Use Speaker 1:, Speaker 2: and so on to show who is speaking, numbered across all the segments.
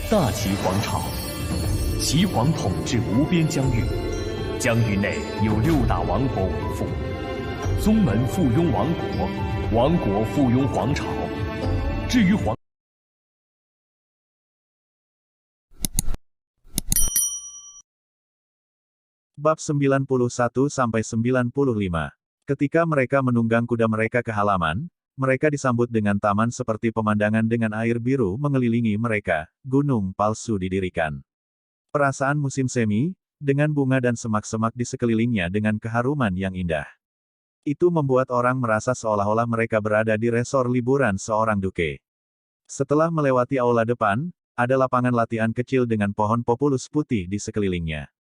Speaker 1: 大齐皇朝，齐皇统治无边疆域，疆域内有6大王国为父，宗门附庸王国，王国附庸皇朝。至于皇
Speaker 2: Bab 91-95. Ketika mereka menunggang kuda mereka ke halaman, mereka disambut dengan taman seperti pemandangan dengan air biru mengelilingi mereka, gunung palsu didirikan. Perasaan musim semi, dengan bunga dan semak-semak di sekelilingnya dengan keharuman yang indah. Itu membuat orang merasa seolah-olah mereka berada di resor liburan seorang duke. Setelah melewati aula depan, ada lapangan latihan kecil dengan pohon populus putih di sekelilingnya.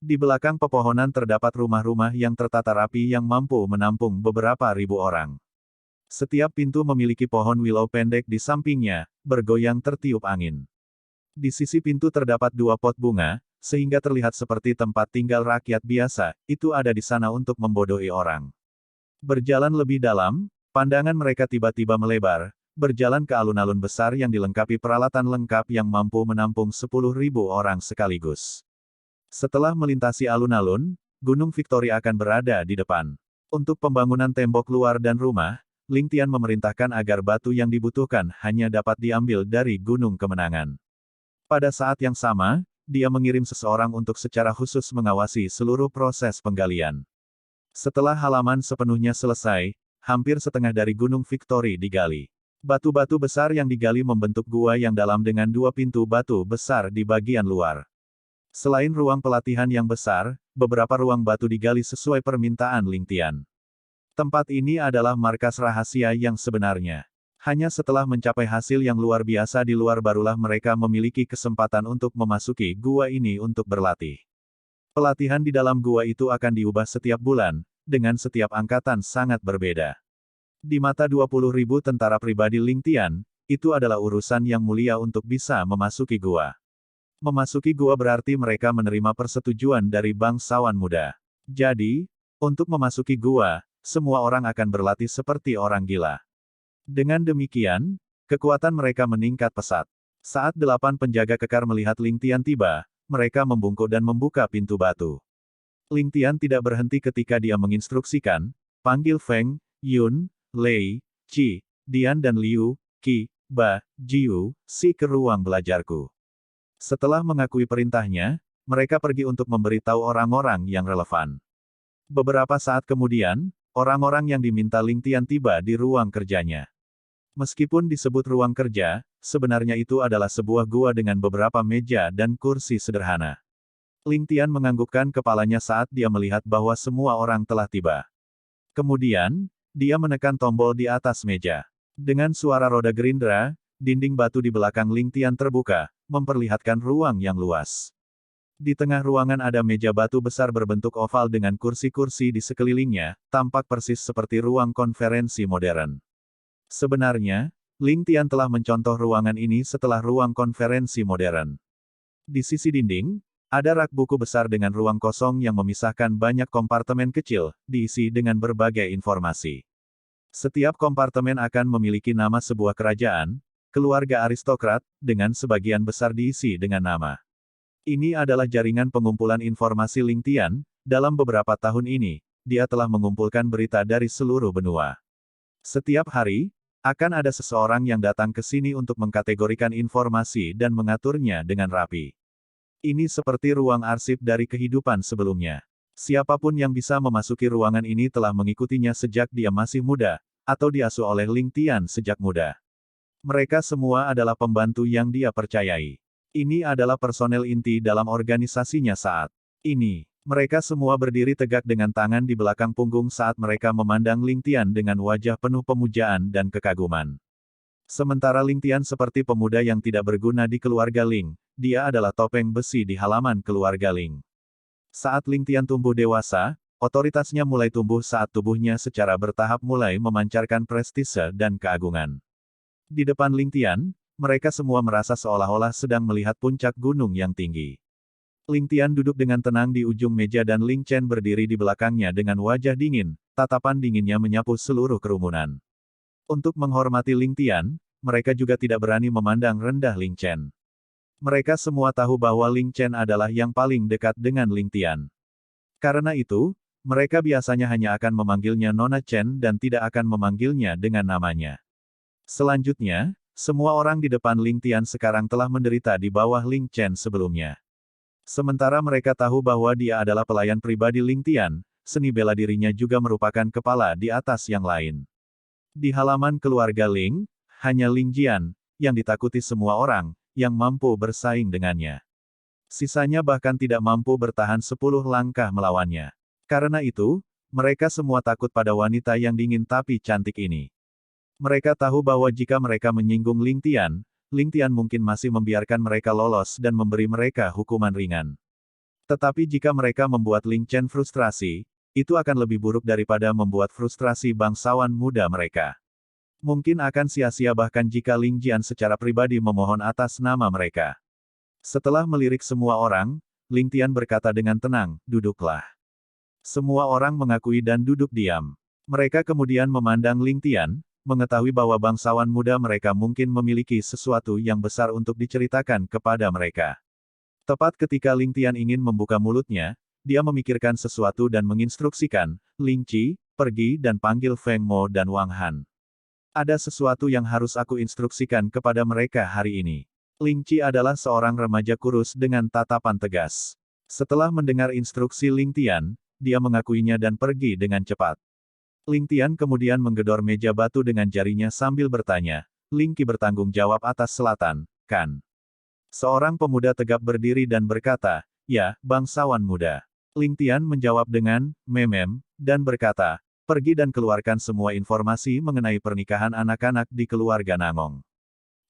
Speaker 2: Di belakang pepohonan terdapat rumah-rumah yang tertata rapi yang mampu menampung beberapa ribu orang. Setiap pintu memiliki pohon willow pendek di sampingnya, bergoyang tertiup angin. Di sisi pintu terdapat 2 pot bunga, sehingga terlihat seperti tempat tinggal rakyat biasa, itu ada di sana untuk membodohi orang. Berjalan lebih dalam, pandangan mereka tiba-tiba melebar, berjalan ke alun-alun besar yang dilengkapi peralatan lengkap yang mampu menampung 10.000 orang sekaligus. Setelah melintasi alun-alun, Gunung Victory akan berada di depan. Untuk pembangunan tembok luar dan rumah, Ling Tian memerintahkan agar batu yang dibutuhkan hanya dapat diambil dari Gunung Kemenangan. Pada saat yang sama, dia mengirim seseorang untuk secara khusus mengawasi seluruh proses penggalian. Setelah halaman sepenuhnya selesai, hampir setengah dari Gunung Victory digali. Batu-batu besar yang digali membentuk gua yang dalam dengan 2 pintu batu besar di bagian luar. Selain ruang pelatihan yang besar, beberapa ruang batu digali sesuai permintaan Ling Tian. Tempat ini adalah markas rahasia yang sebenarnya. Hanya setelah mencapai hasil yang luar biasa di luar barulah mereka memiliki kesempatan untuk memasuki gua ini untuk berlatih. Pelatihan di dalam gua itu akan diubah setiap bulan, dengan setiap angkatan sangat berbeda. Di mata 20.000 tentara pribadi Ling Tian, itu adalah urusan yang mulia untuk bisa memasuki gua. Memasuki gua berarti mereka menerima persetujuan dari bangsawan muda. Jadi, untuk memasuki gua, semua orang akan berlatih seperti orang gila. Dengan demikian, kekuatan mereka meningkat pesat. Saat 8 penjaga kekar melihat Ling Tian tiba, mereka membungkuk dan membuka pintu batu. Ling Tian tidak berhenti ketika dia menginstruksikan, panggil Feng, Yun, Lei, Qi, Dian dan Liu, Qi, Ba, Jiu, Si ke ruang belajarku. Setelah mengakui perintahnya, mereka pergi untuk memberitahu orang-orang yang relevan. Beberapa saat kemudian, orang-orang yang diminta Ling Tian tiba di ruang kerjanya. Meskipun disebut ruang kerja, sebenarnya itu adalah sebuah gua dengan beberapa meja dan kursi sederhana. Ling Tian menganggukkan kepalanya saat dia melihat bahwa semua orang telah tiba. Kemudian, dia menekan tombol di atas meja. Dengan suara roda gerindra, dinding batu di belakang Ling Tian terbuka, memperlihatkan ruang yang luas. Di tengah ruangan ada meja batu besar berbentuk oval dengan kursi-kursi di sekelilingnya, tampak persis seperti ruang konferensi modern. Sebenarnya, Ling Tian telah mencontoh ruangan ini setelah ruang konferensi modern. Di sisi dinding, ada rak buku besar dengan ruang kosong yang memisahkan banyak kompartemen kecil, diisi dengan berbagai informasi. Setiap kompartemen akan memiliki nama sebuah kerajaan, keluarga aristokrat, dengan sebagian besar diisi dengan nama. Ini adalah jaringan pengumpulan informasi Ling Tian. Dalam beberapa tahun ini, dia telah mengumpulkan berita dari seluruh benua. Setiap hari, akan ada seseorang yang datang ke sini untuk mengkategorikan informasi dan mengaturnya dengan rapi. Ini seperti ruang arsip dari kehidupan sebelumnya. Siapapun yang bisa memasuki ruangan ini telah mengikutinya sejak dia masih muda, atau diasuh oleh Ling Tian sejak muda. Mereka semua adalah pembantu yang dia percayai. Ini adalah personel inti dalam organisasinya saat ini. Mereka semua berdiri tegak dengan tangan di belakang punggung saat mereka memandang Ling Tian dengan wajah penuh pemujaan dan kekaguman. Sementara Ling Tian seperti pemuda yang tidak berguna di keluarga Ling, dia adalah topeng besi di halaman keluarga Ling. Saat Ling Tian tumbuh dewasa, otoritasnya mulai tumbuh saat tubuhnya secara bertahap mulai memancarkan prestise dan keagungan. Di depan Ling Tian, mereka semua merasa seolah-olah sedang melihat puncak gunung yang tinggi. Ling Tian duduk dengan tenang di ujung meja dan Ling Chen berdiri di belakangnya dengan wajah dingin, tatapan dinginnya menyapu seluruh kerumunan. Untuk menghormati Ling Tian, mereka juga tidak berani memandang rendah Ling Chen. Mereka semua tahu bahwa Ling Chen adalah yang paling dekat dengan Ling Tian. Karena itu, mereka biasanya hanya akan memanggilnya Nona Chen dan tidak akan memanggilnya dengan namanya. Selanjutnya, semua orang di depan Ling Tian sekarang telah menderita di bawah Ling Chen sebelumnya. Sementara mereka tahu bahwa dia adalah pelayan pribadi Ling Tian, seni bela dirinya juga merupakan kepala di atas yang lain. Di halaman keluarga Ling, hanya Ling Jian, yang ditakuti semua orang, yang mampu bersaing dengannya. Sisanya bahkan tidak mampu bertahan 10 langkah melawannya. Karena itu, mereka semua takut pada wanita yang dingin tapi cantik ini. Mereka tahu bahwa jika mereka menyinggung Ling Tian mungkin masih membiarkan mereka lolos dan memberi mereka hukuman ringan. Tetapi jika mereka membuat Ling Chen frustrasi, itu akan lebih buruk daripada membuat frustrasi bangsawan muda mereka. Mungkin akan sia-sia bahkan jika Ling Jian secara pribadi memohon atas nama mereka. Setelah melirik semua orang, Ling Tian berkata dengan tenang, "Duduklah." Semua orang mengakui dan duduk diam. Mereka kemudian memandang Ling Tian, mengetahui bahwa bangsawan muda mereka mungkin memiliki sesuatu yang besar untuk diceritakan kepada mereka. Tepat ketika Ling Tian ingin membuka mulutnya, dia memikirkan sesuatu dan menginstruksikan, "Ling Qi, pergi dan panggil Feng Mo dan Wang Han. Ada sesuatu yang harus aku instruksikan kepada mereka hari ini." Ling Qi adalah seorang remaja kurus dengan tatapan tegas. Setelah mendengar instruksi Ling Tian, dia mengakuinya dan pergi dengan cepat. Ling Tian kemudian menggedor meja batu dengan jarinya sambil bertanya, "Ling Qi bertanggung jawab atas selatan, kan?" Seorang pemuda tegap berdiri dan berkata, "Ya, bangsawan muda." Ling Tian menjawab dengan, "Memem," dan berkata, "Pergi dan keluarkan semua informasi mengenai pernikahan anak-anak di keluarga Nangong.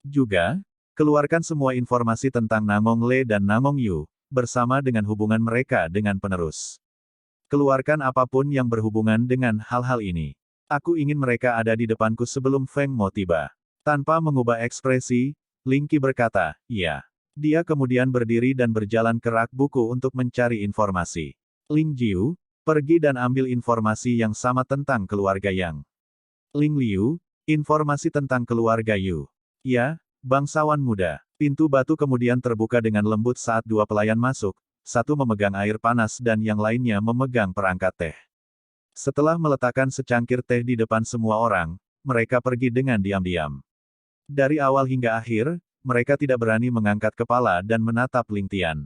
Speaker 2: Juga, keluarkan semua informasi tentang Nangong Le dan Nangong Yu, bersama dengan hubungan mereka dengan penerus. Keluarkan apapun yang berhubungan dengan hal-hal ini. Aku ingin mereka ada di depanku sebelum Feng Mo tiba." Tanpa mengubah ekspresi, Ling Qi berkata, "Iya." Dia kemudian berdiri dan berjalan ke rak buku untuk mencari informasi. "Ling Jiu, pergi dan ambil informasi yang sama tentang keluarga Yang." "Ling Liu, informasi tentang keluarga Yu." "Ya, bangsawan muda." Pintu batu kemudian terbuka dengan lembut saat dua pelayan masuk, satu memegang air panas dan yang lainnya memegang perangkat teh. Setelah meletakkan secangkir teh di depan semua orang, mereka pergi dengan diam-diam. Dari awal hingga akhir, mereka tidak berani mengangkat kepala dan menatap Ling Tian.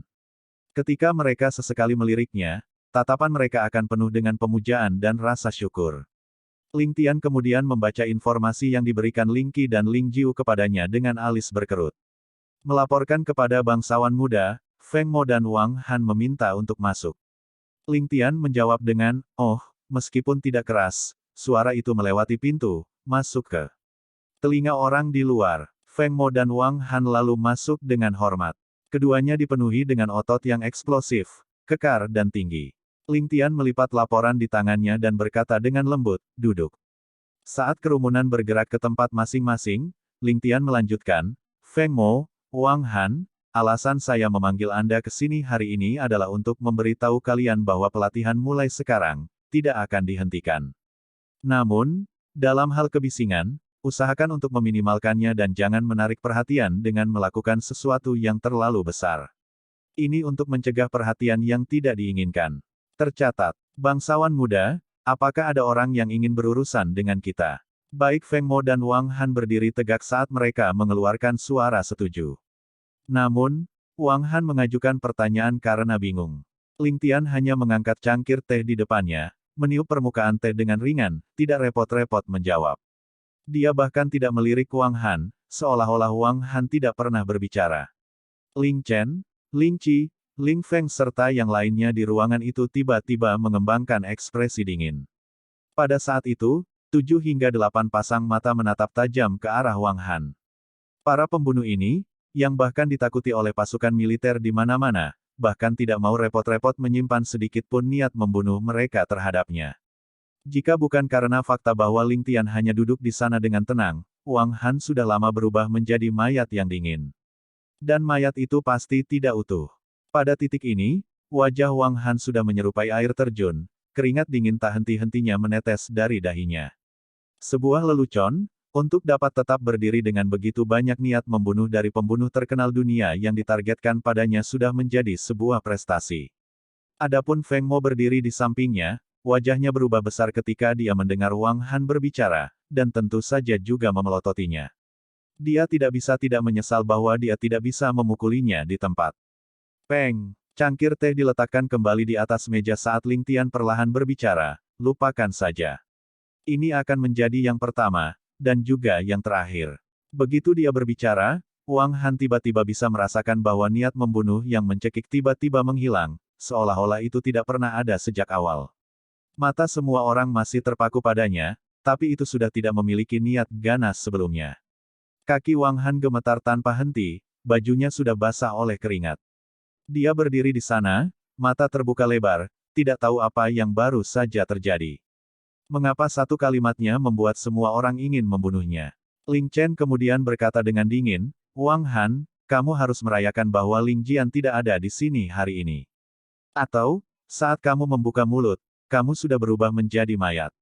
Speaker 2: Ketika mereka sesekali meliriknya, tatapan mereka akan penuh dengan pemujaan dan rasa syukur. Ling Tian kemudian membaca informasi yang diberikan Ling Qi dan Ling Jiu kepadanya dengan alis berkerut. Melaporkan kepada bangsawan muda, Feng Mo dan Wang Han meminta untuk masuk. Ling Tian menjawab dengan, "Oh," meskipun tidak keras, suara itu melewati pintu, masuk ke telinga orang di luar. Feng Mo dan Wang Han lalu masuk dengan hormat. Keduanya dipenuhi dengan otot yang eksplosif, kekar dan tinggi. Ling Tian melipat laporan di tangannya dan berkata dengan lembut, "Duduk." Saat kerumunan bergerak ke tempat masing-masing, Ling Tian melanjutkan, "Feng Mo, Wang Han, alasan saya memanggil Anda ke sini hari ini adalah untuk memberitahu kalian bahwa pelatihan mulai sekarang, tidak akan dihentikan. Namun, dalam hal kebisingan, usahakan untuk meminimalkannya dan jangan menarik perhatian dengan melakukan sesuatu yang terlalu besar. Ini untuk mencegah perhatian yang tidak diinginkan. Tercatat, bangsawan muda, apakah ada orang yang ingin berurusan dengan kita?" Baik Feng Mo dan Wang Han berdiri tegak saat mereka mengeluarkan suara setuju. Namun, Wang Han mengajukan pertanyaan karena bingung. Ling Tian hanya mengangkat cangkir teh di depannya, meniup permukaan teh dengan ringan, tidak repot-repot menjawab. Dia bahkan tidak melirik Wang Han, seolah-olah Wang Han tidak pernah berbicara. Ling Chen, Ling Qi, Ling Feng serta yang lainnya di ruangan itu tiba-tiba mengembangkan ekspresi dingin. Pada saat itu, 7 hingga 8 pasang mata menatap tajam ke arah Wang Han. Para pembunuh ini, yang bahkan ditakuti oleh pasukan militer di mana-mana, bahkan tidak mau repot-repot menyimpan sedikit pun niat membunuh mereka terhadapnya. Jika bukan karena fakta bahwa Ling Tian hanya duduk di sana dengan tenang, Wang Han sudah lama berubah menjadi mayat yang dingin. Dan mayat itu pasti tidak utuh. Pada titik ini, wajah Wang Han sudah menyerupai air terjun, keringat dingin tak henti-hentinya menetes dari dahinya. Sebuah lelucon, Untuk dapat tetap berdiri dengan begitu banyak niat membunuh dari pembunuh terkenal dunia yang ditargetkan padanya sudah menjadi sebuah prestasi. Adapun Feng Mo berdiri di sampingnya, wajahnya berubah besar ketika dia mendengar Wang Han berbicara, dan tentu saja juga memelototinya. Dia tidak bisa tidak menyesal bahwa dia tidak bisa memukulinya di tempat. Peng! Cangkir teh diletakkan kembali di atas meja saat Ling Tian perlahan berbicara, lupakan saja. Ini akan menjadi yang pertama, dan juga yang terakhir. Begitu dia berbicara, Wang Han tiba-tiba bisa merasakan bahwa niat membunuh yang mencekik tiba-tiba menghilang, seolah-olah itu tidak pernah ada sejak awal. Mata semua orang masih terpaku padanya, tapi itu sudah tidak memiliki niat ganas sebelumnya. Kaki Wang Han gemetar tanpa henti, bajunya sudah basah oleh keringat. Dia berdiri di sana, mata terbuka lebar, tidak tahu apa yang baru saja terjadi. Mengapa satu kalimatnya membuat semua orang ingin membunuhnya? Ling Chen kemudian berkata dengan dingin, Wang Han, kamu harus merayakan bahwa Ling Jian tidak ada di sini hari ini. Atau, saat kamu membuka mulut, kamu sudah berubah menjadi mayat.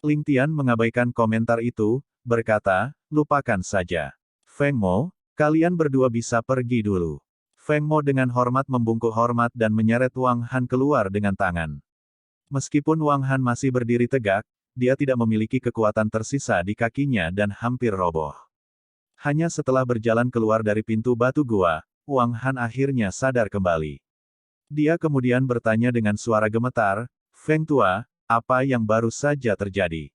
Speaker 2: Ling Tian mengabaikan komentar itu, berkata, lupakan saja. Feng Mo, kalian berdua bisa pergi dulu. Feng Mo dengan hormat membungkuk hormat dan menyeret Wang Han keluar dengan tangan. Meskipun Wang Han masih berdiri tegak, dia tidak memiliki kekuatan tersisa di kakinya dan hampir roboh. Hanya setelah berjalan keluar dari pintu batu gua, Wang Han akhirnya sadar kembali. Dia kemudian bertanya dengan suara gemetar, Feng Tua, apa yang baru saja terjadi?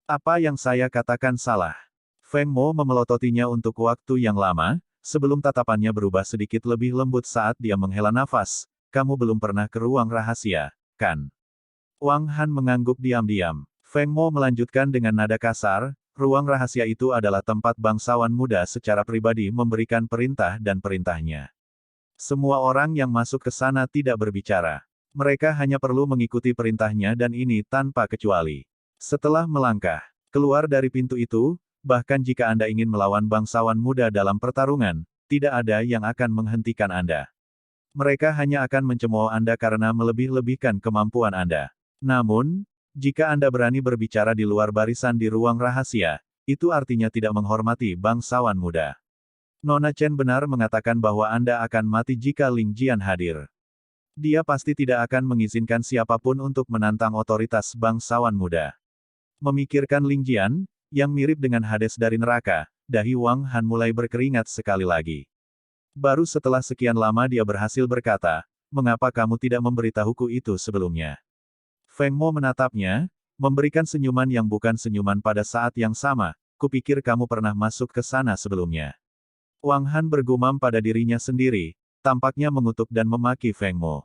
Speaker 2: Apa yang saya katakan salah? Feng Mo memelototinya untuk waktu yang lama, sebelum tatapannya berubah sedikit lebih lembut saat dia menghela nafas. Kamu belum pernah ke ruang rahasia, kan? Wang Han mengangguk diam-diam. Feng Mo melanjutkan dengan nada kasar, ruang rahasia itu adalah tempat bangsawan muda secara pribadi memberikan perintah dan perintahnya. Semua orang yang masuk ke sana tidak berbicara. Mereka hanya perlu mengikuti perintahnya dan ini tanpa kecuali. Setelah melangkah keluar dari pintu itu, bahkan jika Anda ingin melawan bangsawan muda dalam pertarungan, tidak ada yang akan menghentikan Anda. Mereka hanya akan mencemooh Anda karena melebih-lebihkan kemampuan Anda. Namun, jika Anda berani berbicara di luar barisan di ruang rahasia, itu artinya tidak menghormati bangsawan muda. Nona Chen benar mengatakan bahwa Anda akan mati jika Ling Jian hadir. Dia pasti tidak akan mengizinkan siapapun untuk menantang otoritas bangsawan muda. Memikirkan Ling Jian, yang mirip dengan Hades dari neraka, dahi Wang Han mulai berkeringat sekali lagi. Baru setelah sekian lama dia berhasil berkata, mengapa kamu tidak memberitahuku itu sebelumnya? Feng Mo menatapnya, memberikan senyuman yang bukan senyuman pada saat yang sama, kupikir kamu pernah masuk ke sana sebelumnya. Wang Han bergumam pada dirinya sendiri, tampaknya mengutuk dan memaki Feng Mo.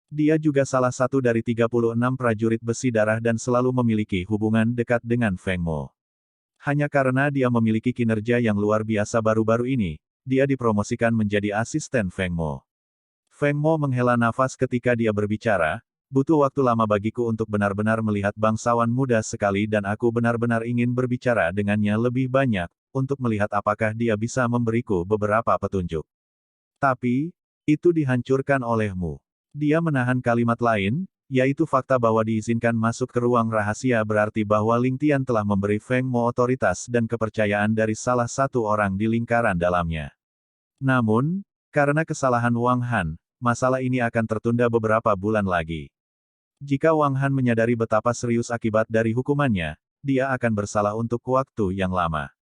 Speaker 2: Dia juga salah satu dari 36 prajurit besi darah dan selalu memiliki hubungan dekat dengan Feng Mo. Hanya karena dia memiliki kinerja yang luar biasa baru-baru ini, dia dipromosikan menjadi asisten Feng Mo. Feng Mo menghela nafas ketika dia berbicara, butuh waktu lama bagiku untuk benar-benar melihat bangsawan muda sekali dan aku benar-benar ingin berbicara dengannya lebih banyak, untuk melihat apakah dia bisa memberiku beberapa petunjuk. Tapi, itu dihancurkan olehmu. Dia menahan kalimat lain, yaitu fakta bahwa diizinkan masuk ke ruang rahasia berarti bahwa Ling Tian telah memberi Feng Mo otoritas dan kepercayaan dari salah satu orang di lingkaran dalamnya. Namun, karena kesalahan Wang Han, masalah ini akan tertunda beberapa bulan lagi. Jika Wang Han menyadari betapa serius akibat dari hukumannya, dia akan bersalah untuk waktu yang lama.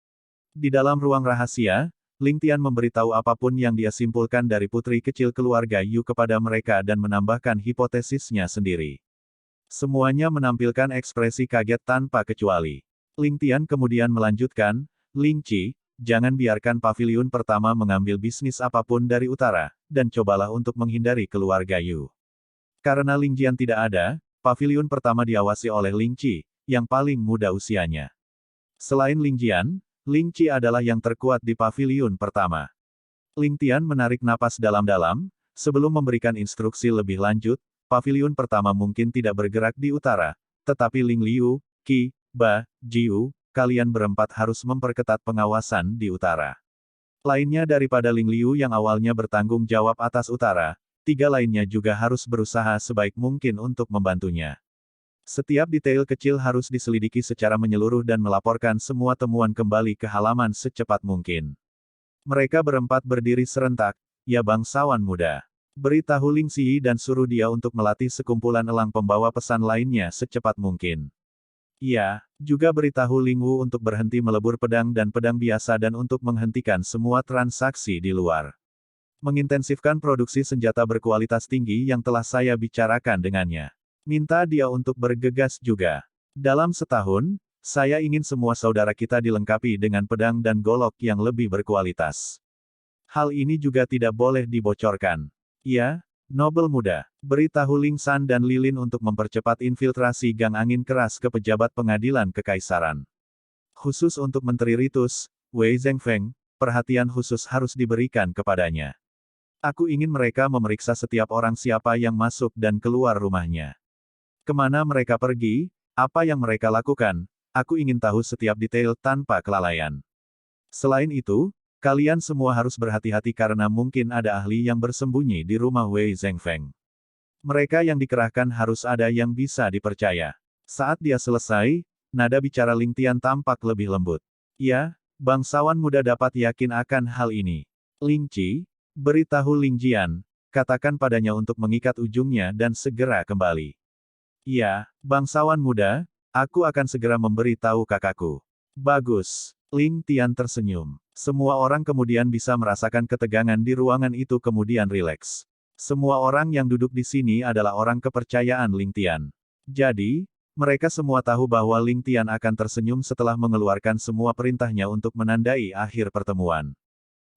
Speaker 2: Di dalam ruang rahasia, Ling Tian memberitahu apapun yang dia simpulkan dari putri kecil keluarga Yu kepada mereka dan menambahkan hipotesisnya sendiri. Semuanya menampilkan ekspresi kaget tanpa kecuali. Ling Tian kemudian melanjutkan, Ling Qi, jangan biarkan paviliun pertama mengambil bisnis apapun dari utara, dan cobalah untuk menghindari keluarga Yu. Karena Ling Jian tidak ada, paviliun pertama diawasi oleh Ling Qi, yang paling muda usianya. Selain Ling Jian, Ling Qi adalah yang terkuat di paviliun pertama. Ling Tian menarik napas dalam-dalam, sebelum memberikan instruksi lebih lanjut, paviliun pertama mungkin tidak bergerak di utara, tetapi Ling Liu, Qi, Ba, Jiu, kalian berempat harus memperketat pengawasan di utara. Lainnya daripada Ling Liu yang awalnya bertanggung jawab atas utara, 3 lainnya juga harus berusaha sebaik mungkin untuk membantunya. Setiap detail kecil harus diselidiki secara menyeluruh dan melaporkan semua temuan kembali ke halaman secepat mungkin. Mereka berempat berdiri serentak, ya bangsawan muda. Beritahu Ling Ziyi dan suruh dia untuk melatih sekumpulan elang pembawa pesan lainnya secepat mungkin. Ya, juga beritahu Ling Wu untuk berhenti melebur pedang dan pedang biasa dan untuk menghentikan semua transaksi di luar. Mengintensifkan produksi senjata berkualitas tinggi yang telah saya bicarakan dengannya. Minta dia untuk bergegas juga. Dalam setahun, saya ingin semua saudara kita dilengkapi dengan pedang dan golok yang lebih berkualitas. Hal ini juga tidak boleh dibocorkan. Ya, nobel muda, beritahu Ling San dan Lilin untuk mempercepat infiltrasi gang angin keras ke pejabat pengadilan kekaisaran. Khusus untuk Menteri Ritus, Wei Zhengfeng, perhatian khusus harus diberikan kepadanya. Aku ingin mereka memeriksa setiap orang siapa yang masuk dan keluar rumahnya. Kemana mereka pergi, apa yang mereka lakukan, aku ingin tahu setiap detail tanpa kelalaian. Selain itu, kalian semua harus berhati-hati karena mungkin ada ahli yang bersembunyi di rumah Wei Zhengfeng. Mereka yang dikerahkan harus ada yang bisa dipercaya. Saat dia selesai, nada bicara Ling Tian tampak lebih lembut. Ya, bangsawan muda dapat yakin akan hal ini. Ling Qi, beritahu Ling Jian, katakan padanya untuk mengikat ujungnya dan segera kembali. Iya, bangsawan muda, aku akan segera memberi tahu kakakku. Bagus. Ling Tian tersenyum. Semua orang kemudian bisa merasakan ketegangan di ruangan itu kemudian rileks. Semua orang yang duduk di sini adalah orang kepercayaan Ling Tian. Jadi, mereka semua tahu bahwa Ling Tian akan tersenyum setelah mengeluarkan semua perintahnya untuk menandai akhir pertemuan.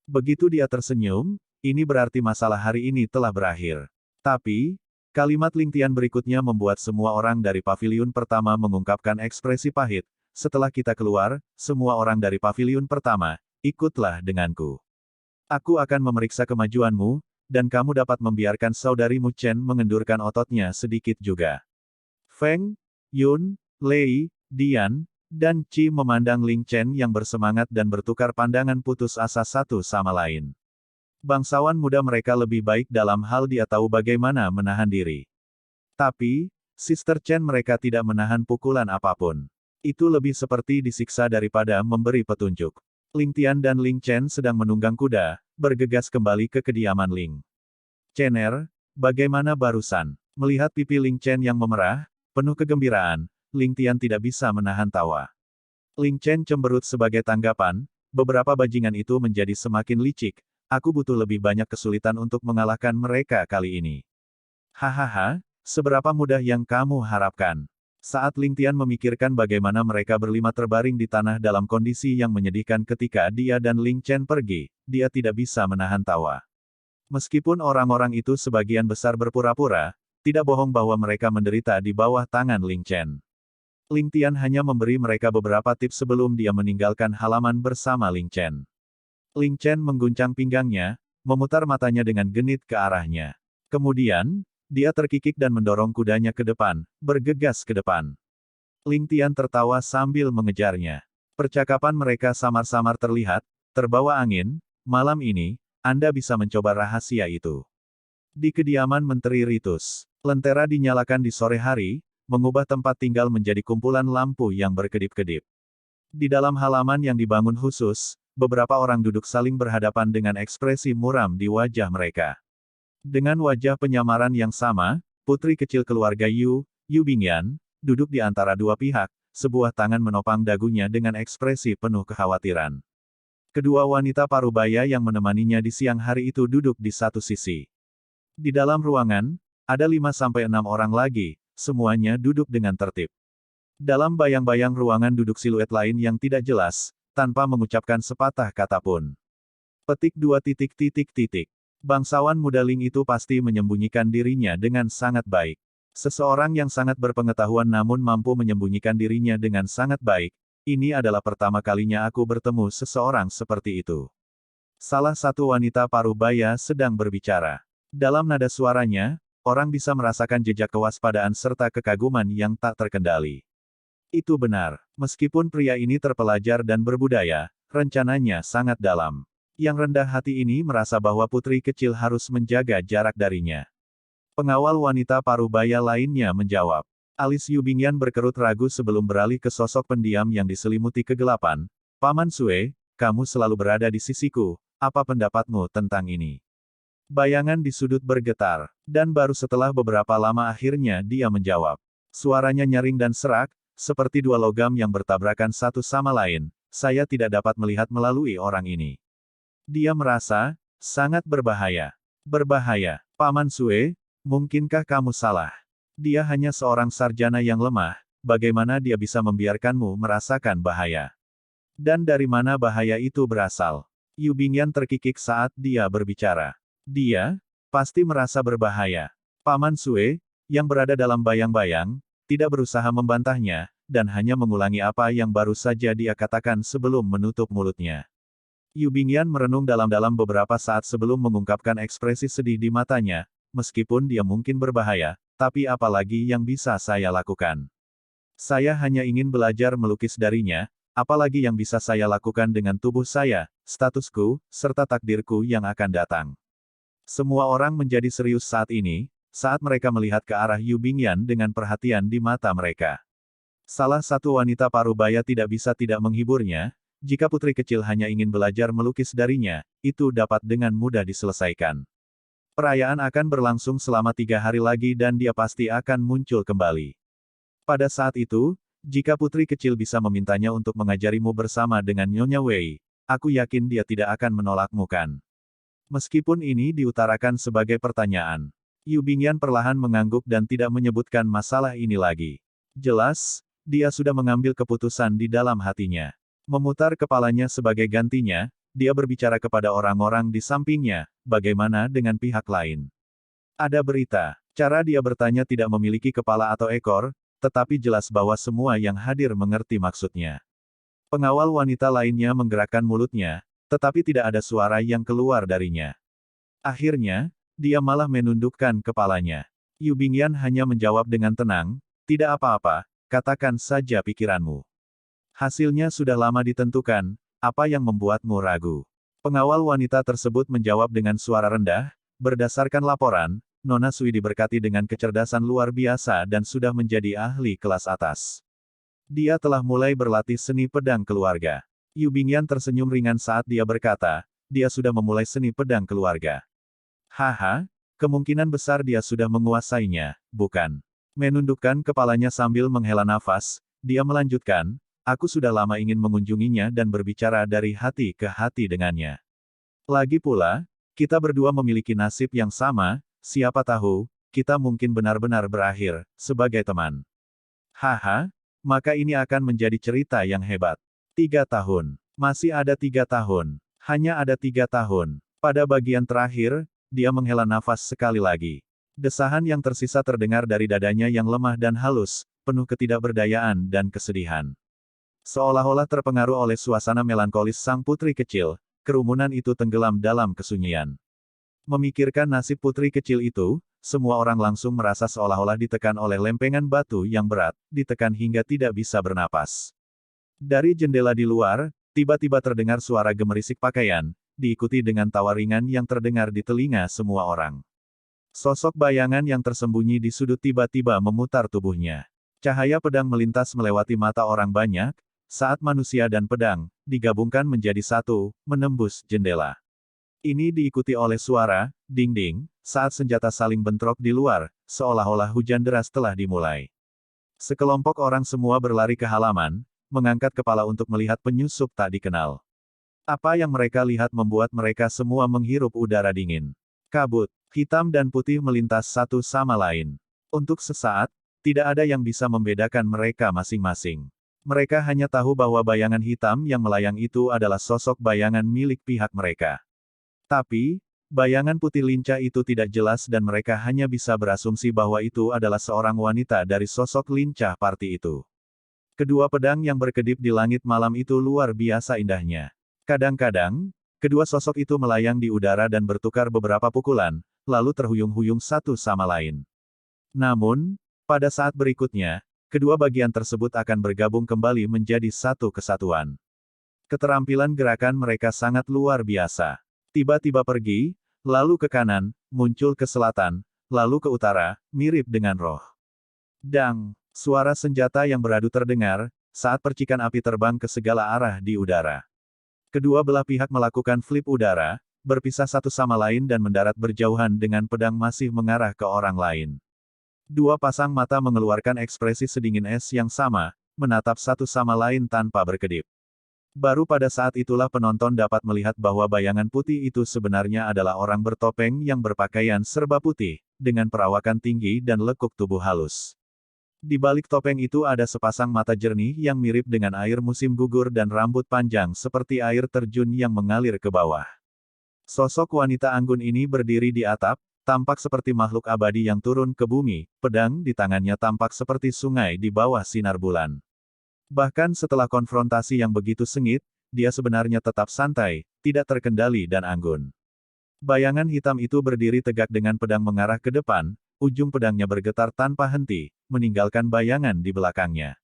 Speaker 2: Begitu dia tersenyum, ini berarti masalah hari ini telah berakhir. Tapi, kalimat Ling Tian berikutnya membuat semua orang dari paviliun pertama mengungkapkan ekspresi pahit. Setelah kita keluar, semua orang dari paviliun pertama, ikutlah denganku. Aku akan memeriksa kemajuanmu, dan kamu dapat membiarkan saudarimu Chen mengendurkan ototnya sedikit juga. Feng, Yun, Lei, Dian, dan Qi memandang Ling Chen yang bersemangat dan bertukar pandangan putus asa satu sama lain. Bangsawan muda mereka lebih baik dalam hal dia tahu bagaimana menahan diri. Tapi, Sister Chen mereka tidak menahan pukulan apapun. Itu lebih seperti disiksa daripada memberi petunjuk. Ling Tian dan Ling Chen sedang menunggang kuda, bergegas kembali ke kediaman Ling. Chener, bagaimana barusan? Melihat pipi Ling Chen yang memerah, penuh kegembiraan, Ling Tian tidak bisa menahan tawa. Ling Chen cemberut sebagai tanggapan, beberapa bajingan itu menjadi semakin licik. Aku butuh lebih banyak kesulitan untuk mengalahkan mereka kali ini. Hahaha, seberapa mudah yang kamu harapkan? Saat Ling Tian memikirkan bagaimana mereka berlima terbaring di tanah dalam kondisi yang menyedihkan ketika dia dan Ling Chen pergi, dia tidak bisa menahan tawa. Meskipun orang-orang itu sebagian besar berpura-pura, tidak bohong bahwa mereka menderita di bawah tangan Ling Chen. Ling Tian hanya memberi mereka beberapa tips sebelum dia meninggalkan halaman bersama Ling Chen. Ling Chen mengguncang pinggangnya, memutar matanya dengan genit ke arahnya. Kemudian, dia terkikik dan mendorong kudanya ke depan, bergegas ke depan. Ling Tian tertawa sambil mengejarnya. Percakapan mereka samar-samar terlihat, terbawa angin, malam ini, Anda bisa mencoba rahasia itu. Di kediaman Menteri Ritus, lentera dinyalakan di sore hari, mengubah tempat tinggal menjadi kumpulan lampu yang berkedip-kedip. Di dalam halaman yang dibangun khusus, beberapa orang duduk saling berhadapan dengan ekspresi muram di wajah mereka. Dengan wajah penyamaran yang sama, putri kecil keluarga Yu Bingyan, duduk di antara dua pihak, sebuah tangan menopang dagunya dengan ekspresi penuh kekhawatiran. Kedua wanita parubaya yang menemaninya di siang hari itu duduk di satu sisi. Di dalam ruangan, ada 5-6 orang lagi, semuanya duduk dengan tertib. Dalam bayang-bayang ruangan duduk siluet lain yang tidak jelas, tanpa mengucapkan sepatah kata pun. Petik 2 titik titik titik. Bangsawan muda Ling itu pasti menyembunyikan dirinya dengan sangat baik. Seseorang yang sangat berpengetahuan namun mampu menyembunyikan dirinya dengan sangat baik, ini adalah pertama kalinya aku bertemu seseorang seperti itu. Salah satu wanita parubaya sedang berbicara. Dalam nada suaranya, orang bisa merasakan jejak kewaspadaan serta kekaguman yang tak terkendali. Itu benar, meskipun pria ini terpelajar dan berbudaya, rencananya sangat dalam. Yang rendah hati ini merasa bahwa putri kecil harus menjaga jarak darinya. Pengawal wanita parubaya lainnya menjawab. Alis Yu Bingyan berkerut ragu sebelum beralih ke sosok pendiam yang diselimuti kegelapan. Paman Sue, kamu selalu berada di sisiku, apa pendapatmu tentang ini? Bayangan di sudut bergetar, dan baru setelah beberapa lama akhirnya dia menjawab. Suaranya nyaring dan serak, seperti dua logam yang bertabrakan satu sama lain, saya tidak dapat melihat melalui orang ini. Dia merasa, sangat berbahaya. Berbahaya, Paman Sue, mungkinkah kamu salah? Dia hanya seorang sarjana yang lemah, bagaimana dia bisa membiarkanmu merasakan bahaya? Dan dari mana bahaya itu berasal? Yu Bingyan terkikik saat dia berbicara. Dia, pasti merasa berbahaya. Paman Sue, yang berada dalam bayang-bayang, tidak berusaha membantahnya, dan hanya mengulangi apa yang baru saja dia katakan sebelum menutup mulutnya. Yu Bingyan merenung dalam-dalam beberapa saat sebelum mengungkapkan ekspresi sedih di matanya, meskipun dia mungkin berbahaya, tapi apalagi yang bisa saya lakukan? Saya hanya ingin belajar melukis darinya, apalagi yang bisa saya lakukan dengan tubuh saya, statusku, serta takdirku yang akan datang. Semua orang menjadi serius saat ini, saat mereka melihat ke arah Yu Bingyan dengan perhatian di mata mereka. Salah satu wanita parubaya tidak bisa tidak menghiburnya, jika putri kecil hanya ingin belajar melukis darinya, itu dapat dengan mudah diselesaikan. Perayaan akan berlangsung selama 3 hari lagi dan dia pasti akan muncul kembali. Pada saat itu, jika putri kecil bisa memintanya untuk mengajarimu bersama dengan Nyonya Wei, aku yakin dia tidak akan menolakmu kan? Meskipun ini diutarakan sebagai pertanyaan, Yu Bingyan perlahan mengangguk dan tidak menyebutkan masalah ini lagi. Jelas, dia sudah mengambil keputusan di dalam hatinya. Memutar kepalanya sebagai gantinya, dia berbicara kepada orang-orang di sampingnya, bagaimana dengan pihak lain? Ada berita, cara dia bertanya tidak memiliki kepala atau ekor, tetapi jelas bahwa semua yang hadir mengerti maksudnya. Pengawal wanita lainnya menggerakkan mulutnya, tetapi tidak ada suara yang keluar darinya. Akhirnya, dia malah menundukkan kepalanya. Yu Bingyan hanya menjawab dengan tenang, tidak apa-apa, katakan saja pikiranmu. Hasilnya sudah lama ditentukan, apa yang membuatmu ragu? Pengawal wanita tersebut menjawab dengan suara rendah, berdasarkan laporan, Nona Sui diberkati dengan kecerdasan luar biasa dan sudah menjadi ahli kelas atas. Dia telah mulai berlatih seni pedang keluarga. Yu Bingyan tersenyum ringan saat dia berkata, dia sudah memulai seni pedang keluarga. Haha, kemungkinan besar dia sudah menguasainya, bukan? Menundukkan kepalanya sambil menghela nafas, dia melanjutkan, aku sudah lama ingin mengunjunginya dan berbicara dari hati ke hati dengannya. Lagi pula, kita berdua memiliki nasib yang sama, siapa tahu, kita mungkin benar-benar berakhir, sebagai teman. Haha, maka ini akan menjadi cerita yang hebat. 3 tahun. Masih ada 3 tahun. Hanya ada 3 tahun. Pada bagian terakhir, dia menghela nafas sekali lagi. Desahan yang tersisa terdengar dari dadanya yang lemah dan halus, penuh ketidakberdayaan dan kesedihan. Seolah-olah terpengaruh oleh suasana melankolis sang putri kecil, kerumunan itu tenggelam dalam kesunyian. Memikirkan nasib putri kecil itu, semua orang langsung merasa seolah-olah ditekan oleh lempengan batu yang berat, ditekan hingga tidak bisa bernapas. Dari jendela di luar, tiba-tiba terdengar suara gemerisik pakaian, diikuti dengan tawa ringan yang terdengar di telinga semua orang. Sosok bayangan yang tersembunyi di sudut tiba-tiba memutar tubuhnya. Cahaya pedang melintas melewati mata orang banyak, saat manusia dan pedang digabungkan menjadi satu, menembus jendela. Ini diikuti oleh suara, ding-ding, saat senjata saling bentrok di luar, seolah-olah hujan deras telah dimulai. Sekelompok orang semua berlari ke halaman, mengangkat kepala untuk melihat penyusup tak dikenal. Apa yang mereka lihat membuat mereka semua menghirup udara dingin. Kabut, hitam dan putih melintas satu sama lain. Untuk sesaat, tidak ada yang bisa membedakan mereka masing-masing. Mereka hanya tahu bahwa bayangan hitam yang melayang itu adalah sosok bayangan milik pihak mereka. Tapi, bayangan putih lincah itu tidak jelas dan mereka hanya bisa berasumsi bahwa itu adalah seorang wanita dari sosok lincah parti itu. Kedua pedang yang berkedip di langit malam itu luar biasa indahnya. Kadang-kadang, kedua sosok itu melayang di udara dan bertukar beberapa pukulan, lalu terhuyung-huyung satu sama lain. Namun, pada saat berikutnya, kedua bagian tersebut akan bergabung kembali menjadi satu kesatuan. Keterampilan gerakan mereka sangat luar biasa. Tiba-tiba pergi, lalu ke kanan, muncul ke selatan, lalu ke utara, mirip dengan roh. Dang! Suara senjata yang beradu terdengar, saat percikan api terbang ke segala arah di udara. Kedua belah pihak melakukan flip udara, berpisah satu sama lain dan mendarat berjauhan dengan pedang masih mengarah ke orang lain. Dua pasang mata mengeluarkan ekspresi sedingin es yang sama, menatap satu sama lain tanpa berkedip. Baru pada saat itulah penonton dapat melihat bahwa bayangan putih itu sebenarnya adalah orang bertopeng yang berpakaian serba putih, dengan perawakan tinggi dan lekuk tubuh halus. Di balik topeng itu ada sepasang mata jernih yang mirip dengan air musim gugur dan rambut panjang seperti air terjun yang mengalir ke bawah. Sosok wanita anggun ini berdiri di atap, tampak seperti makhluk abadi yang turun ke bumi, pedang di tangannya tampak seperti sungai di bawah sinar bulan. Bahkan setelah konfrontasi yang begitu sengit, dia sebenarnya tetap santai, tidak terkendali dan anggun. Bayangan hitam itu berdiri tegak dengan pedang mengarah ke depan, ujung pedangnya bergetar tanpa henti, meninggalkan bayangan di belakangnya.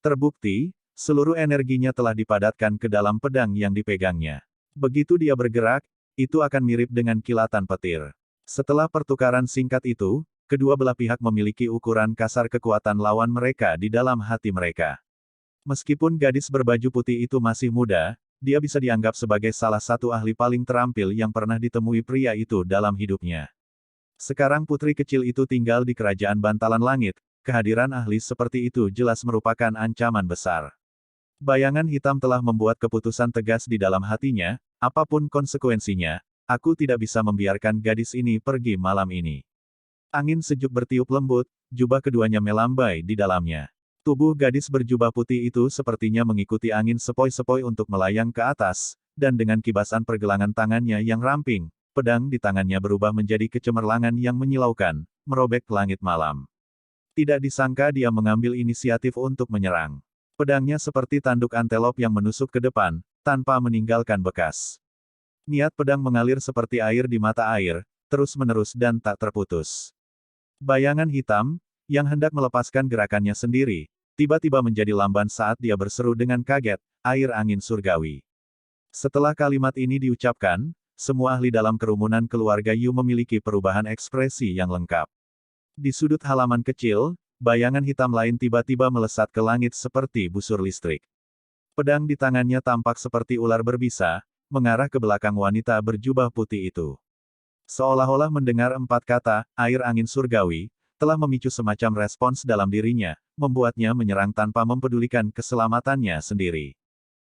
Speaker 2: Terbukti, seluruh energinya telah dipadatkan ke dalam pedang yang dipegangnya. Begitu dia bergerak, itu akan mirip dengan kilatan petir. Setelah pertukaran singkat itu, kedua belah pihak memiliki ukuran kasar kekuatan lawan mereka di dalam hati mereka. Meskipun gadis berbaju putih itu masih muda, dia bisa dianggap sebagai salah satu ahli paling terampil yang pernah ditemui pria itu dalam hidupnya. Sekarang putri kecil itu tinggal di kerajaan Bantalan Langit, kehadiran ahli seperti itu jelas merupakan ancaman besar. Bayangan hitam telah membuat keputusan tegas di dalam hatinya, apapun konsekuensinya, aku tidak bisa membiarkan gadis ini pergi malam ini. Angin sejuk bertiup lembut, jubah keduanya melambai di dalamnya. Tubuh gadis berjubah putih itu sepertinya mengikuti angin sepoi-sepoi untuk melayang ke atas, dan dengan kibasan pergelangan tangannya yang ramping, pedang di tangannya berubah menjadi kecemerlangan yang menyilaukan, merobek langit malam. Tidak disangka dia mengambil inisiatif untuk menyerang. Pedangnya seperti tanduk antelop yang menusuk ke depan, tanpa meninggalkan bekas. Niat pedang mengalir seperti air di mata air, terus-menerus dan tak terputus. Bayangan hitam, yang hendak melepaskan gerakannya sendiri, tiba-tiba menjadi lamban saat dia berseru dengan kaget, air angin surgawi. Setelah kalimat ini diucapkan, semua ahli dalam kerumunan keluarga Yu memiliki perubahan ekspresi yang lengkap. Di sudut halaman kecil, bayangan hitam lain tiba-tiba melesat ke langit seperti busur listrik. Pedang di tangannya tampak seperti ular berbisa, mengarah ke belakang wanita berjubah putih itu. Seolah-olah mendengar 4 kata, air angin surgawi, telah memicu semacam respons dalam dirinya, membuatnya menyerang tanpa mempedulikan keselamatannya sendiri.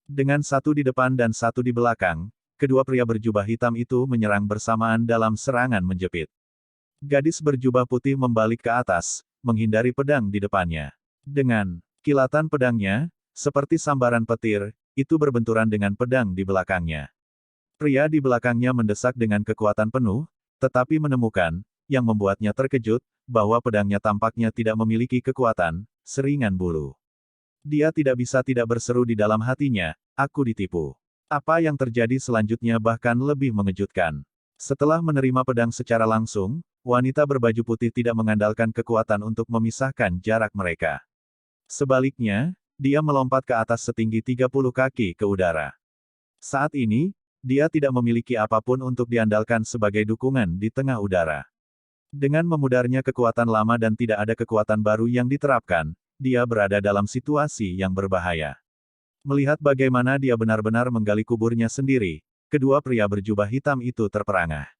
Speaker 2: Dengan satu di depan dan satu di belakang, kedua pria berjubah hitam itu menyerang bersamaan dalam serangan menjepit. Gadis berjubah putih membalik ke atas, menghindari pedang di depannya. Dengan kilatan pedangnya, seperti sambaran petir, itu berbenturan dengan pedang di belakangnya. Pria di belakangnya mendesak dengan kekuatan penuh, tetapi menemukan, yang membuatnya terkejut, bahwa pedangnya tampaknya tidak memiliki kekuatan, seringan bulu. Dia tidak bisa tidak berseru di dalam hatinya, aku ditipu. Apa yang terjadi selanjutnya bahkan lebih mengejutkan. Setelah menerima pedang secara langsung, wanita berbaju putih tidak mengandalkan kekuatan untuk memisahkan jarak mereka. Sebaliknya, dia melompat ke atas setinggi 30 kaki ke udara. Saat ini, dia tidak memiliki apapun untuk diandalkan sebagai dukungan di tengah udara. Dengan memudarnya kekuatan lama dan tidak ada kekuatan baru yang diterapkan, dia berada dalam situasi yang berbahaya. Melihat bagaimana dia benar-benar menggali kuburnya sendiri, kedua pria berjubah hitam itu terperangah.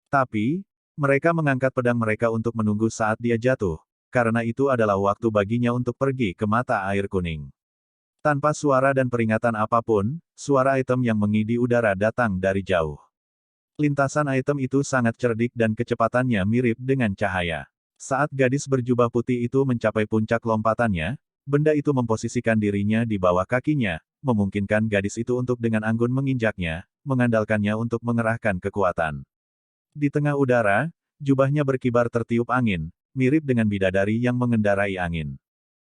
Speaker 2: Tapi, mereka mengangkat pedang mereka untuk menunggu saat dia jatuh, karena itu adalah waktu baginya untuk pergi ke mata air kuning. Tanpa suara dan peringatan apapun, suara item yang mengidi udara datang dari jauh. Lintasan item itu sangat cerdik dan kecepatannya mirip dengan cahaya. Saat gadis berjubah putih itu mencapai puncak lompatannya, benda itu memposisikan dirinya di bawah kakinya, memungkinkan gadis itu untuk dengan anggun menginjaknya, mengandalkannya untuk mengerahkan kekuatan. Di tengah udara, jubahnya berkibar tertiup angin, mirip dengan bidadari yang mengendarai angin.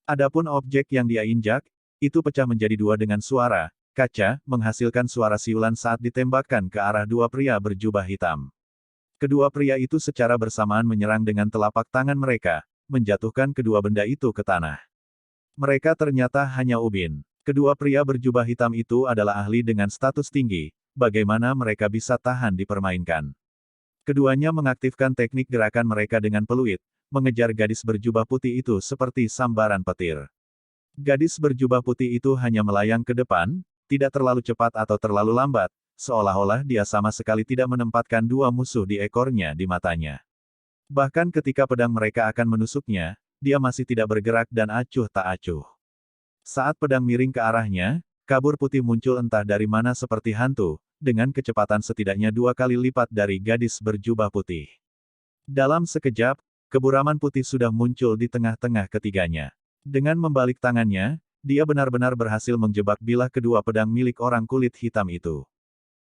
Speaker 2: Adapun objek yang dia injak, itu pecah menjadi dua dengan suara, kaca, menghasilkan suara siulan saat ditembakkan ke arah dua pria berjubah hitam. Kedua pria itu secara bersamaan menyerang dengan telapak tangan mereka, menjatuhkan kedua benda itu ke tanah. Mereka ternyata hanya ubin. Kedua pria berjubah hitam itu adalah ahli dengan status tinggi, bagaimana mereka bisa tahan dipermainkan. Keduanya mengaktifkan teknik gerakan mereka dengan peluit, mengejar gadis berjubah putih itu seperti sambaran petir. Gadis berjubah putih itu hanya melayang ke depan, tidak terlalu cepat atau terlalu lambat, seolah-olah dia sama sekali tidak menempatkan dua musuh di ekornya di matanya. Bahkan ketika pedang mereka akan menusuknya, dia masih tidak bergerak dan acuh tak acuh. Saat pedang miring ke arahnya, kabur putih muncul entah dari mana seperti hantu, dengan kecepatan setidaknya 2 kali lipat dari gadis berjubah putih. Dalam sekejap, keburaman putih sudah muncul di tengah-tengah ketiganya. Dengan membalik tangannya, dia benar-benar berhasil menjebak bilah kedua pedang milik orang kulit hitam itu.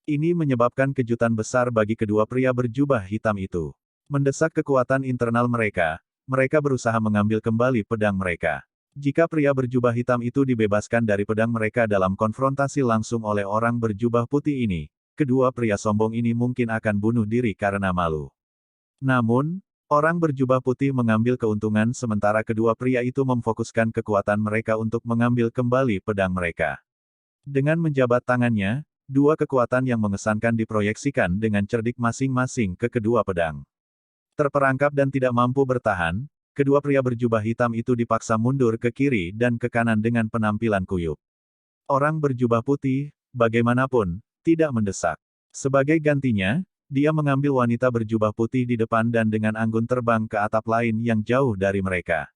Speaker 2: Ini menyebabkan kejutan besar bagi kedua pria berjubah hitam itu. Mendesak kekuatan internal mereka, mereka berusaha mengambil kembali pedang mereka. Jika pria berjubah hitam itu dibebaskan dari pedang mereka dalam konfrontasi langsung oleh orang berjubah putih ini, kedua pria sombong ini mungkin akan bunuh diri karena malu. Namun, orang berjubah putih mengambil keuntungan sementara kedua pria itu memfokuskan kekuatan mereka untuk mengambil kembali pedang mereka. Dengan menjabat tangannya, dua kekuatan yang mengesankan diproyeksikan dengan cerdik masing-masing ke kedua pedang. Terperangkap dan tidak mampu bertahan, kedua pria berjubah hitam itu dipaksa mundur ke kiri dan ke kanan dengan penampilan kuyup. Orang berjubah putih, bagaimanapun, tidak mendesak. Sebagai gantinya, dia mengambil wanita berjubah putih di depan dan dengan anggun terbang ke atap lain yang jauh dari mereka.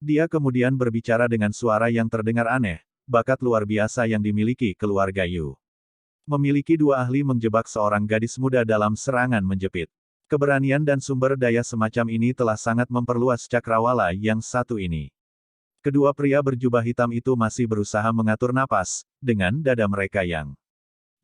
Speaker 2: Dia kemudian berbicara dengan suara yang terdengar aneh, bakat luar biasa yang dimiliki keluarga Yu. Memiliki dua ahli menjebak seorang gadis muda dalam serangan menjepit. Keberanian dan sumber daya semacam ini telah sangat memperluas cakrawala yang satu ini. Kedua pria berjubah hitam itu masih berusaha mengatur napas, dengan dada mereka yang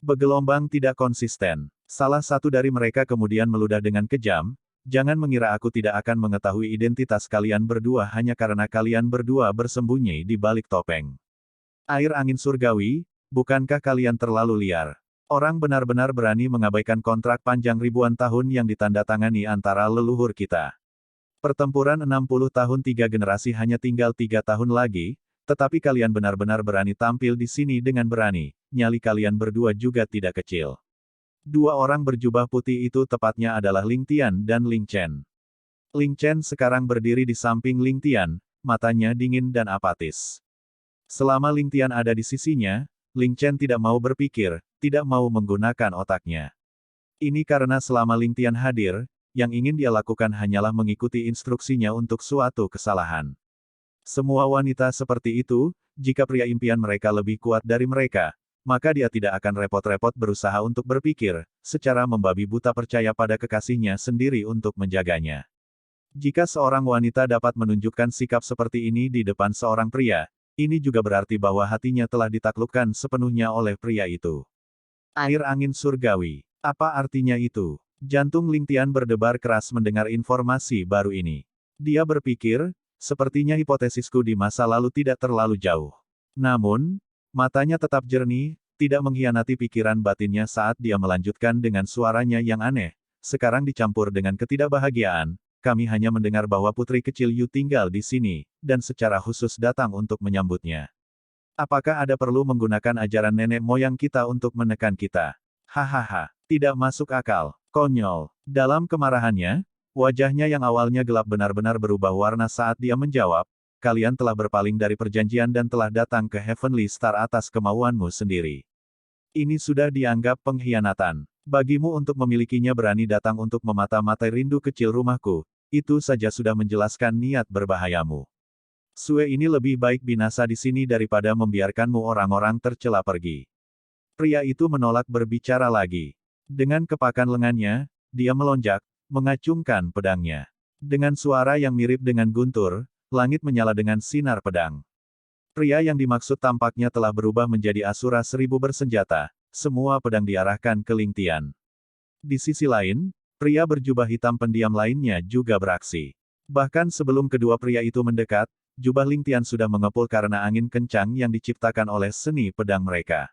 Speaker 2: bergelombang tidak konsisten. Salah satu dari mereka kemudian meludah dengan kejam, "Jangan mengira aku tidak akan mengetahui identitas kalian berdua hanya karena kalian berdua bersembunyi di balik topeng. Air angin surgawi, bukankah kalian terlalu liar? Orang benar-benar berani mengabaikan kontrak panjang ribuan tahun yang ditandatangani antara leluhur kita. Pertempuran 60 tahun 3 generasi hanya tinggal 3 tahun lagi, tetapi kalian benar-benar berani tampil di sini dengan berani, nyali kalian berdua juga tidak kecil." Dua orang berjubah putih itu tepatnya adalah Ling Tian dan Ling Chen. Ling Chen sekarang berdiri di samping Ling Tian, matanya dingin dan apatis. Selama Ling Tian ada di sisinya, Ling Chen tidak mau berpikir, tidak mau menggunakan otaknya. Ini karena selama Ling Tian hadir, yang ingin dia lakukan hanyalah mengikuti instruksinya untuk suatu kesalahan. Semua wanita seperti itu, jika pria impian mereka lebih kuat dari mereka, maka dia tidak akan repot-repot berusaha untuk berpikir, secara membabi buta percaya pada kekasihnya sendiri untuk menjaganya. Jika seorang wanita dapat menunjukkan sikap seperti ini di depan seorang pria, ini juga berarti bahwa hatinya telah ditaklukkan sepenuhnya oleh pria itu. Air angin surgawi. Apa artinya itu? Jantung Ling Tian berdebar keras mendengar informasi baru ini. Dia berpikir, sepertinya hipotesisku di masa lalu tidak terlalu jauh. Namun, matanya tetap jernih, tidak mengkhianati pikiran batinnya saat dia melanjutkan dengan suaranya yang aneh. Sekarang dicampur dengan ketidakbahagiaan, kami hanya mendengar bahwa putri kecil Yu tinggal di sini, dan secara khusus datang untuk menyambutnya. Apakah ada perlu menggunakan ajaran nenek moyang kita untuk menekan kita? Hahaha, tidak masuk akal, konyol. Dalam kemarahannya, wajahnya yang awalnya gelap benar-benar berubah warna saat dia menjawab, kalian telah berpaling dari perjanjian dan telah datang ke Heavenly Star atas kemauanmu sendiri. Ini sudah dianggap pengkhianatan. Bagimu untuk memilikinya berani datang untuk memata-matai rindu kecil rumahku, itu saja sudah menjelaskan niat berbahayamu. Sue ini lebih baik binasa di sini daripada membiarkanmu orang-orang tercela pergi. Pria itu menolak berbicara lagi. Dengan kepakan lengannya, dia melonjak, mengacungkan pedangnya. Dengan suara yang mirip dengan guntur, langit menyala dengan sinar pedang. Pria yang dimaksud tampaknya telah berubah menjadi asura 1000 bersenjata, semua pedang diarahkan ke Ling Tian. Di sisi lain, pria berjubah hitam pendiam lainnya juga beraksi. Bahkan sebelum kedua pria itu mendekat, jubah Ling Tian sudah mengepul karena angin kencang yang diciptakan oleh seni pedang mereka.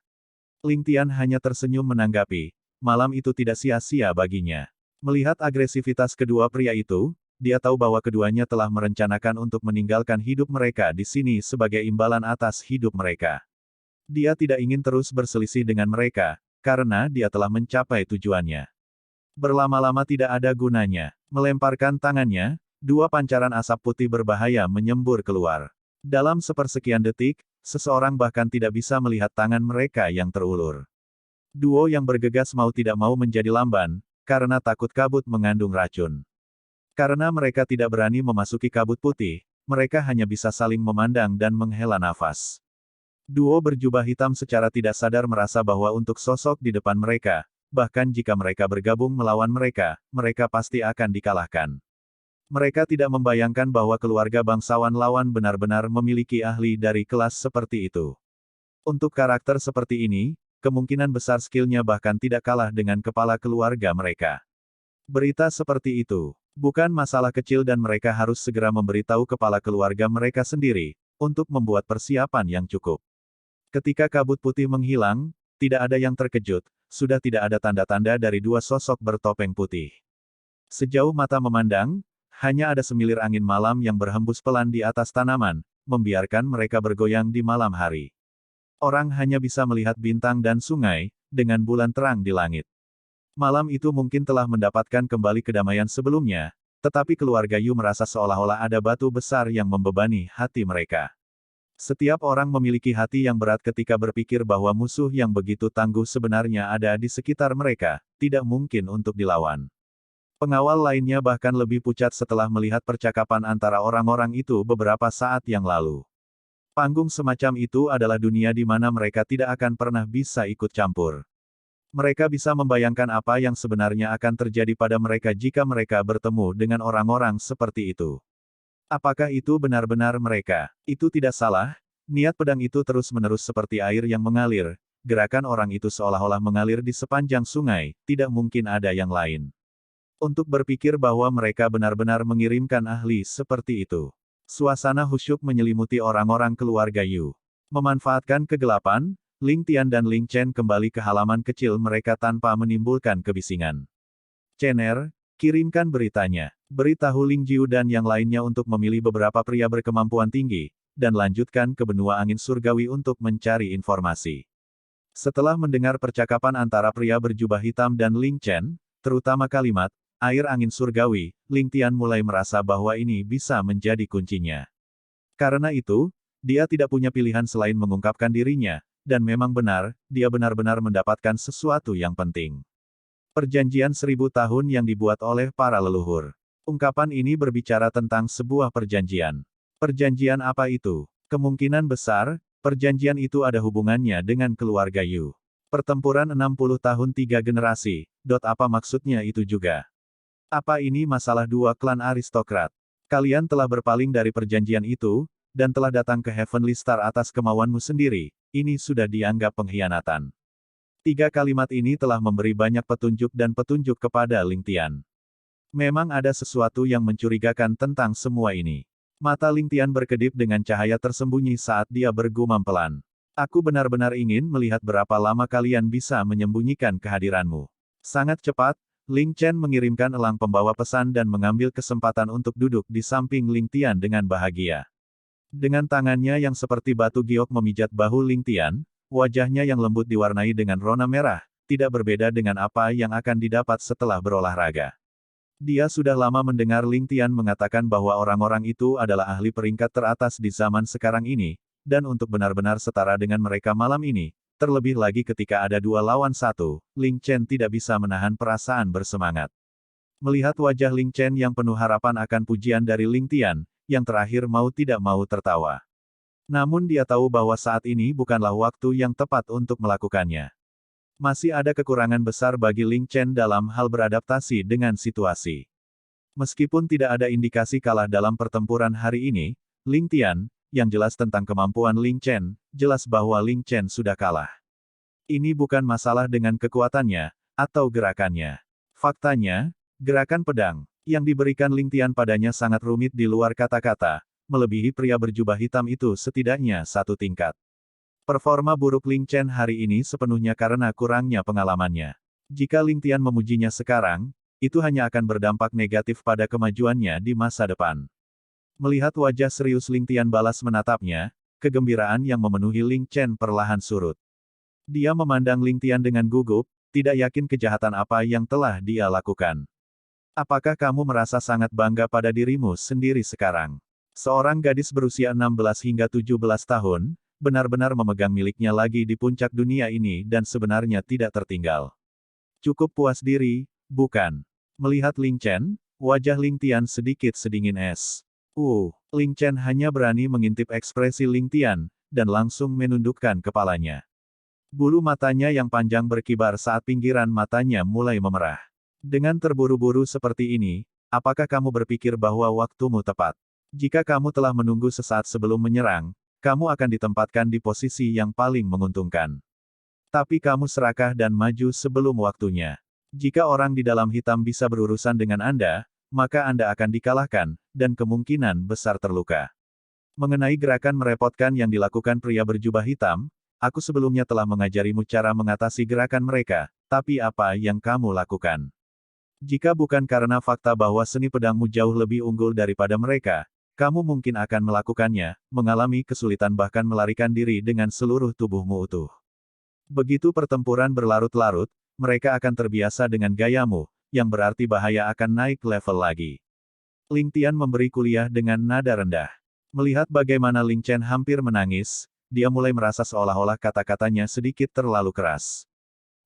Speaker 2: Ling Tian hanya tersenyum menanggapi, malam itu tidak sia-sia baginya. Melihat agresivitas kedua pria itu, dia tahu bahwa keduanya telah merencanakan untuk meninggalkan hidup mereka di sini sebagai imbalan atas hidup mereka. Dia tidak ingin terus berselisih dengan mereka, karena dia telah mencapai tujuannya. Berlama-lama tidak ada gunanya. Melemparkan tangannya, Dua pancaran asap putih berbahaya menyembur keluar. Dalam sepersekian detik, seseorang bahkan tidak bisa melihat tangan mereka yang terulur. Duo yang bergegas mau tidak mau menjadi lamban, karena takut kabut mengandung racun. Karena mereka tidak berani memasuki kabut putih, mereka hanya bisa saling memandang dan menghela nafas. Duo berjubah hitam secara tidak sadar merasa bahwa untuk sosok di depan mereka, bahkan jika mereka bergabung melawan mereka, mereka pasti akan dikalahkan. Mereka tidak membayangkan bahwa keluarga bangsawan lawan benar-benar memiliki ahli dari kelas seperti itu. Untuk karakter seperti ini, kemungkinan besar skillnya bahkan tidak kalah dengan kepala keluarga mereka. Berita seperti itu bukan masalah kecil dan mereka harus segera memberitahu kepala keluarga mereka sendiri, untuk membuat persiapan yang cukup. Ketika kabut putih menghilang, tidak ada yang terkejut, sudah tidak ada tanda-tanda dari dua sosok bertopeng putih. Sejauh mata memandang, hanya ada semilir angin malam yang berhembus pelan di atas tanaman, membiarkan mereka bergoyang di malam hari. Orang hanya bisa melihat bintang dan sungai, dengan bulan terang di langit. Malam itu mungkin telah mendapatkan kembali kedamaian sebelumnya, tetapi keluarga Yu merasa seolah-olah ada batu besar yang membebani hati mereka. Setiap orang memiliki hati yang berat ketika berpikir bahwa musuh yang begitu tangguh sebenarnya ada di sekitar mereka, tidak mungkin untuk dilawan. Pengawal lainnya bahkan lebih pucat setelah melihat percakapan antara orang-orang itu beberapa saat yang lalu. Panggung semacam itu adalah dunia di mana mereka tidak akan pernah bisa ikut campur. Mereka bisa membayangkan apa yang sebenarnya akan terjadi pada mereka jika mereka bertemu dengan orang-orang seperti itu. Apakah itu benar-benar mereka? Itu tidak salah, niat pedang itu terus-menerus seperti air yang mengalir, gerakan orang itu seolah-olah mengalir di sepanjang sungai, tidak mungkin ada yang lain. Untuk berpikir bahwa mereka benar-benar mengirimkan ahli seperti itu. Suasana khusyuk menyelimuti orang-orang keluarga Yu. Memanfaatkan kegelapan, Ling Tian dan Ling Chen kembali ke halaman kecil mereka tanpa menimbulkan kebisingan. Cener, kirimkan beritanya. Beritahu Ling Jiu dan yang lainnya untuk memilih beberapa pria berkemampuan tinggi, dan lanjutkan ke benua angin surgawi untuk mencari informasi. Setelah mendengar percakapan antara pria berjubah hitam dan Ling Chen, terutama kalimat, air angin surgawi, Ling Tian mulai merasa bahwa ini bisa menjadi kuncinya. Karena itu, dia tidak punya pilihan selain mengungkapkan dirinya, dan memang benar, dia benar-benar mendapatkan sesuatu yang penting. Perjanjian 1000 tahun yang dibuat oleh para leluhur. Ungkapan ini berbicara tentang sebuah perjanjian. Perjanjian apa itu? Kemungkinan besar, perjanjian itu ada hubungannya dengan keluarga Yu. Pertempuran 60 tahun 3 generasi, apa maksudnya itu juga? Apa ini masalah dua klan aristokrat? Kalian telah berpaling dari perjanjian itu, dan telah datang ke Heavenly Star atas kemauanmu sendiri, ini sudah dianggap pengkhianatan. 3 kalimat ini telah memberi banyak petunjuk dan petunjuk kepada Ling Tian. Memang ada sesuatu yang mencurigakan tentang semua ini. Mata Ling Tian berkedip dengan cahaya tersembunyi saat dia bergumam pelan. Aku benar-benar ingin melihat berapa lama kalian bisa menyembunyikan kehadiranmu. Sangat cepat, Ling Chen mengirimkan elang pembawa pesan dan mengambil kesempatan untuk duduk di samping Ling Tian dengan bahagia. Dengan tangannya yang seperti batu giok memijat bahu Ling Tian, wajahnya yang lembut diwarnai dengan rona merah, tidak berbeda dengan apa yang akan didapat setelah berolahraga. Dia sudah lama mendengar Ling Tian mengatakan bahwa orang-orang itu adalah ahli peringkat teratas di zaman sekarang ini, dan untuk benar-benar setara dengan mereka malam ini, terlebih lagi ketika ada 2 lawan 1, Ling Chen tidak bisa menahan perasaan bersemangat. Melihat wajah Ling Chen yang penuh harapan akan pujian dari Ling Tian, yang terakhir mau tidak mau tertawa. Namun dia tahu bahwa saat ini bukanlah waktu yang tepat untuk melakukannya. Masih ada kekurangan besar bagi Ling Chen dalam hal beradaptasi dengan situasi. Meskipun tidak ada indikasi kalah dalam pertempuran hari ini, Ling Tian, yang jelas tentang kemampuan Ling Chen, jelas bahwa Ling Chen sudah kalah. Ini bukan masalah dengan kekuatannya, atau gerakannya. Faktanya, gerakan pedang, yang diberikan Ling Tian padanya sangat rumit di luar kata-kata, melebihi pria berjubah hitam itu setidaknya 1 tingkat. Performa buruk Ling Chen hari ini sepenuhnya karena kurangnya pengalamannya. Jika Ling Tian memujinya sekarang, itu hanya akan berdampak negatif pada kemajuannya di masa depan. Melihat wajah serius Ling Tian balas menatapnya, kegembiraan yang memenuhi Ling Chen perlahan surut. Dia memandang Ling Tian dengan gugup, tidak yakin kejahatan apa yang telah dia lakukan. Apakah kamu merasa sangat bangga pada dirimu sendiri sekarang? Seorang gadis berusia 16 hingga 17 tahun, benar-benar memegang miliknya lagi di puncak dunia ini dan sebenarnya tidak tertinggal. Cukup puas diri, bukan? Melihat Ling Chen, wajah Ling Tian sedikit sedingin es. Ling Chen hanya berani mengintip ekspresi Ling Tian, dan langsung menundukkan kepalanya. Bulu matanya yang panjang berkibar saat pinggiran matanya mulai memerah. Dengan terburu-buru seperti ini, apakah kamu berpikir bahwa waktumu tepat? Jika kamu telah menunggu sesaat sebelum menyerang, kamu akan ditempatkan di posisi yang paling menguntungkan. Tapi kamu serakah dan maju sebelum waktunya. Jika orang di dalam hitam bisa berurusan dengan Anda, maka Anda akan dikalahkan, dan kemungkinan besar terluka. Mengenai gerakan merepotkan yang dilakukan pria berjubah hitam, aku sebelumnya telah mengajarimu cara mengatasi gerakan mereka, tapi apa yang kamu lakukan? Jika bukan karena fakta bahwa seni pedangmu jauh lebih unggul daripada mereka, kamu mungkin akan melakukannya, mengalami kesulitan bahkan melarikan diri dengan seluruh tubuhmu utuh. Begitu pertempuran berlarut-larut, mereka akan terbiasa dengan gayamu, yang berarti bahaya akan naik level lagi. Ling Tian memberi kuliah dengan nada rendah. Melihat bagaimana Ling Chen hampir menangis, dia mulai merasa seolah-olah kata-katanya sedikit terlalu keras.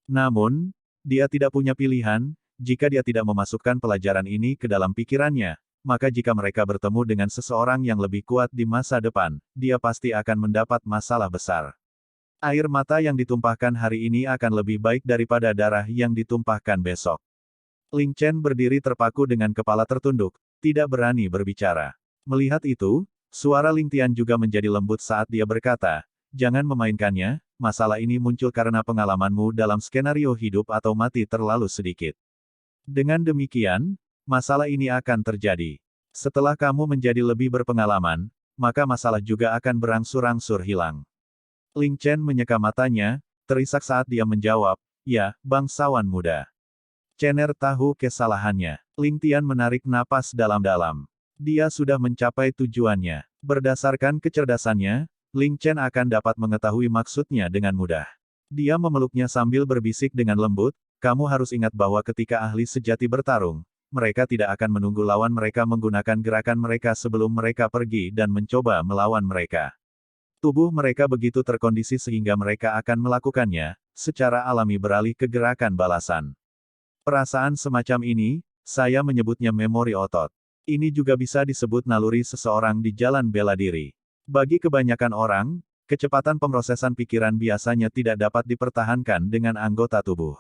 Speaker 2: Namun, dia tidak punya pilihan, jika dia tidak memasukkan pelajaran ini ke dalam pikirannya, maka jika mereka bertemu dengan seseorang yang lebih kuat di masa depan, dia pasti akan mendapat masalah besar. Air mata yang ditumpahkan hari ini akan lebih baik daripada darah yang ditumpahkan besok. Ling Chen berdiri terpaku dengan kepala tertunduk, tidak berani berbicara. Melihat itu, suara Ling Tian juga menjadi lembut saat dia berkata, "Jangan memainkannya, masalah ini muncul karena pengalamanmu dalam skenario hidup atau mati terlalu sedikit. Dengan demikian, masalah ini akan terjadi. Setelah kamu menjadi lebih berpengalaman, maka masalah juga akan berangsur-angsur hilang." Ling Chen menyeka matanya, terisak saat dia menjawab, "Ya, bangsawan muda." Cener tahu kesalahannya. Ling Tian menarik napas dalam-dalam. Dia sudah mencapai tujuannya. Berdasarkan kecerdasannya, Ling Chen akan dapat mengetahui maksudnya dengan mudah. Dia memeluknya sambil berbisik dengan lembut, "Kamu harus ingat bahwa ketika ahli sejati bertarung, mereka tidak akan menunggu lawan mereka menggunakan gerakan mereka sebelum mereka pergi dan mencoba melawan mereka. Tubuh mereka begitu terkondisi sehingga mereka akan melakukannya, secara alami beralih ke gerakan balasan. Perasaan semacam ini, saya menyebutnya memori otot. Ini juga bisa disebut naluri seseorang di jalan bela diri. Bagi kebanyakan orang, kecepatan pemrosesan pikiran biasanya tidak dapat dipertahankan dengan anggota tubuh.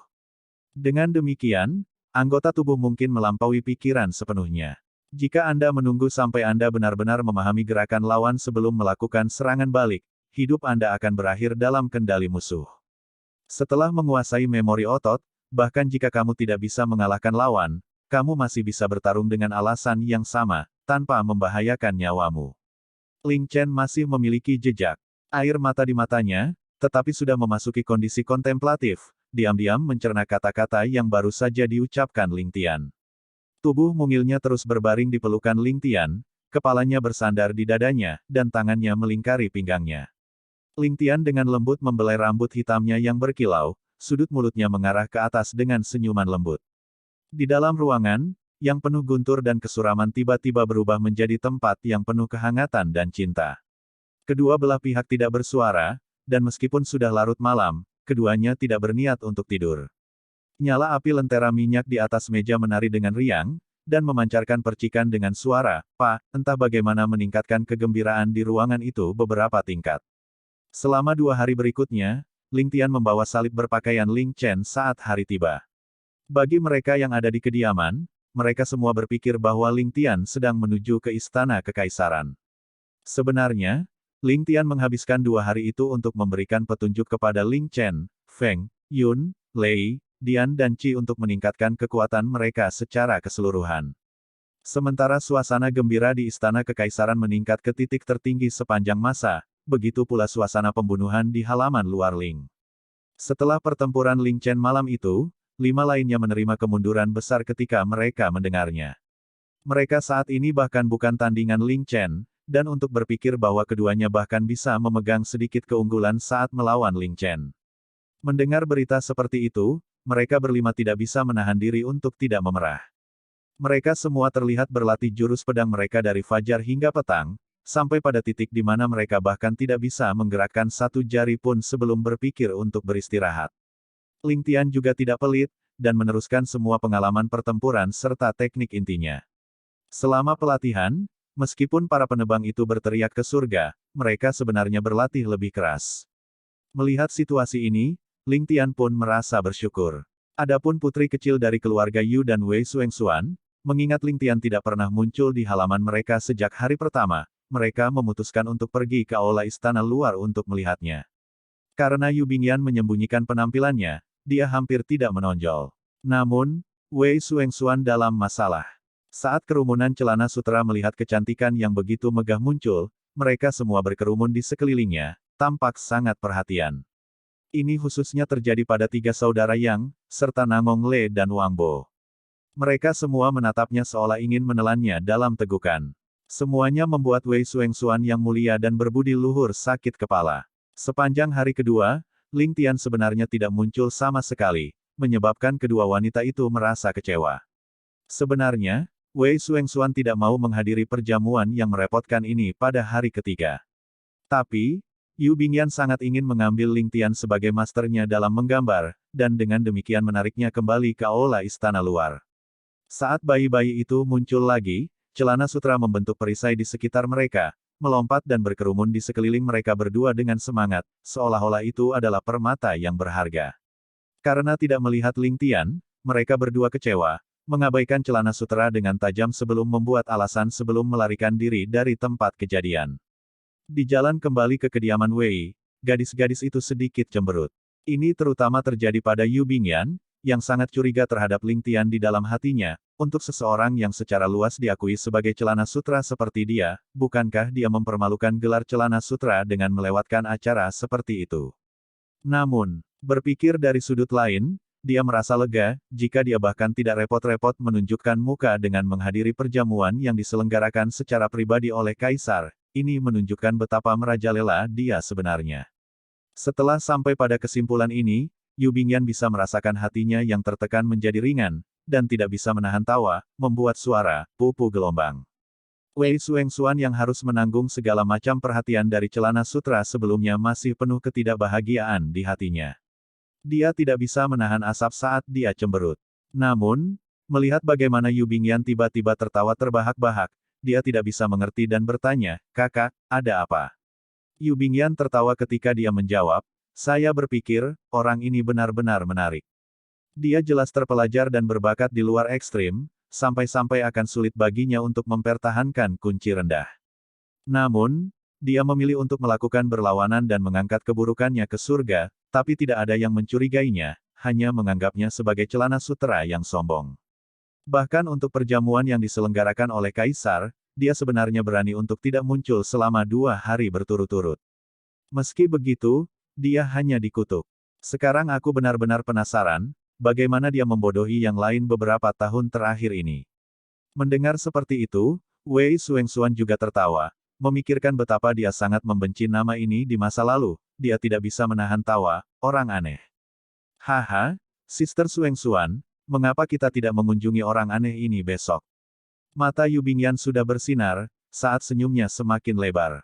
Speaker 2: Dengan demikian, anggota tubuh mungkin melampaui pikiran sepenuhnya. Jika Anda menunggu sampai Anda benar-benar memahami gerakan lawan sebelum melakukan serangan balik, hidup Anda akan berakhir dalam kendali musuh. Setelah menguasai memori otot, bahkan jika kamu tidak bisa mengalahkan lawan, kamu masih bisa bertarung dengan alasan yang sama, tanpa membahayakan nyawamu. Ling Chen masih memiliki jejak air mata di matanya, tetapi sudah memasuki kondisi kontemplatif, diam-diam mencerna kata-kata yang baru saja diucapkan Ling Tian. Tubuh mungilnya terus berbaring di pelukan Ling Tian, kepalanya bersandar di dadanya, dan tangannya melingkari pinggangnya. Ling Tian dengan lembut membelai rambut hitamnya yang berkilau, sudut mulutnya mengarah ke atas dengan senyuman lembut. Di dalam ruangan, yang penuh guntur dan kesuraman tiba-tiba berubah menjadi tempat yang penuh kehangatan dan cinta. Kedua belah pihak tidak bersuara, dan meskipun sudah larut malam, keduanya tidak berniat untuk tidur. Nyala api lentera minyak di atas meja menari dengan riang, dan memancarkan percikan dengan suara, entah bagaimana meningkatkan kegembiraan di ruangan itu beberapa tingkat. Selama 2 hari berikutnya, Ling Tian membawa salib berpakaian Ling Chen saat hari tiba. Bagi mereka yang ada di kediaman, mereka semua berpikir bahwa Ling Tian sedang menuju ke istana kekaisaran. Sebenarnya, Ling Tian menghabiskan 2 hari itu untuk memberikan petunjuk kepada Ling Chen, Feng, Yun, Lei, Dian dan Qi untuk meningkatkan kekuatan mereka secara keseluruhan. Sementara suasana gembira di istana kekaisaran meningkat ke titik tertinggi sepanjang masa, begitu pula suasana pembunuhan di halaman luar Ling. Setelah pertempuran Ling Chen malam itu, 5 lainnya menerima kemunduran besar ketika mereka mendengarnya. Mereka saat ini bahkan bukan tandingan Ling Chen, dan untuk berpikir bahwa keduanya bahkan bisa memegang sedikit keunggulan saat melawan Ling Chen. Mendengar berita seperti itu, mereka berlima tidak bisa menahan diri untuk tidak memerah. Mereka semua terlihat berlatih jurus pedang mereka dari fajar hingga petang, sampai pada titik di mana mereka bahkan tidak bisa menggerakkan satu jari pun sebelum berpikir untuk beristirahat. Ling Tian juga tidak pelit, dan meneruskan semua pengalaman pertempuran serta teknik intinya. Selama pelatihan, meskipun para penebang itu berteriak ke surga, mereka sebenarnya berlatih lebih keras. Melihat situasi ini, Ling Tian pun merasa bersyukur. Adapun putri kecil dari keluarga Yu dan Wei Xuanxuan, mengingat Ling Tian tidak pernah muncul di halaman mereka sejak hari pertama, mereka memutuskan untuk pergi ke aula istana luar untuk melihatnya. Karena Yu Bingyan menyembunyikan penampilannya, dia hampir tidak menonjol. Namun, Wei Xuanxuan dalam masalah. Saat kerumunan celana sutra melihat kecantikan yang begitu megah muncul, mereka semua berkerumun di sekelilingnya, tampak sangat perhatian. Ini khususnya terjadi pada tiga saudara Yang, serta Nangong Le dan Wang Bo. Mereka semua menatapnya seolah ingin menelannya dalam tegukan. Semuanya membuat Wei Xuanxuan yang mulia dan berbudi luhur sakit kepala. Sepanjang hari kedua, Ling Tian sebenarnya tidak muncul sama sekali, menyebabkan kedua wanita itu merasa kecewa. Sebenarnya, Wei Xuanxuan tidak mau menghadiri perjamuan yang merepotkan ini pada hari ketiga. Tapi, Yu Bingyan sangat ingin mengambil Ling Tian sebagai masternya dalam menggambar, dan dengan demikian menariknya kembali ke aula istana luar. Saat bayi-bayi itu muncul lagi, celana sutra membentuk perisai di sekitar mereka, melompat dan berkerumun di sekeliling mereka berdua dengan semangat, seolah-olah itu adalah permata yang berharga. Karena tidak melihat Ling Tian, mereka berdua kecewa, mengabaikan celana sutra dengan tajam sebelum membuat alasan sebelum melarikan diri dari tempat kejadian. Di jalan kembali ke kediaman Wei, gadis-gadis itu sedikit cemberut. Ini terutama terjadi pada Yu Bingyan, yang sangat curiga terhadap Ling Tian di dalam hatinya. Untuk seseorang yang secara luas diakui sebagai celana sutra seperti dia, bukankah dia mempermalukan gelar celana sutra dengan melewatkan acara seperti itu? Namun, berpikir dari sudut lain, dia merasa lega, jika dia bahkan tidak repot-repot menunjukkan muka dengan menghadiri perjamuan yang diselenggarakan secara pribadi oleh Kaisar. Ini menunjukkan betapa merajalela dia sebenarnya. Setelah sampai pada kesimpulan ini, Yu Bingyan bisa merasakan hatinya yang tertekan menjadi ringan, dan tidak bisa menahan tawa, membuat suara pupu gelombang. Wei Xuanxuan yang harus menanggung segala macam perhatian dari celana sutra sebelumnya masih penuh ketidakbahagiaan di hatinya. Dia tidak bisa menahan asap saat dia cemberut. Namun, melihat bagaimana Yu Bingyan tiba-tiba tertawa terbahak-bahak, dia tidak bisa mengerti dan bertanya, "Kakak, ada apa?" Yu Bingyan tertawa ketika dia menjawab, "Saya berpikir, orang ini benar-benar menarik. Dia jelas terpelajar dan berbakat di luar ekstrim, sampai-sampai akan sulit baginya untuk mempertahankan kunci rendah. Namun, dia memilih untuk melakukan berlawanan dan mengangkat keburukannya ke surga, tapi tidak ada yang mencurigainya, hanya menganggapnya sebagai celana sutra yang sombong. Bahkan untuk perjamuan yang diselenggarakan oleh Kaisar, dia sebenarnya berani untuk tidak muncul selama 2 hari berturut-turut. Meski begitu, dia hanya dikutuk. Sekarang aku benar-benar penasaran, bagaimana dia membodohi yang lain beberapa tahun terakhir ini." Mendengar seperti itu, Wei Xuanxuan juga tertawa, memikirkan betapa dia sangat membenci nama ini di masa lalu, dia tidak bisa menahan tawa, orang aneh. "Haha, Sister Xuanxuan, mengapa kita tidak mengunjungi orang aneh ini besok?" Mata Yu Bingyan sudah bersinar, saat senyumnya semakin lebar.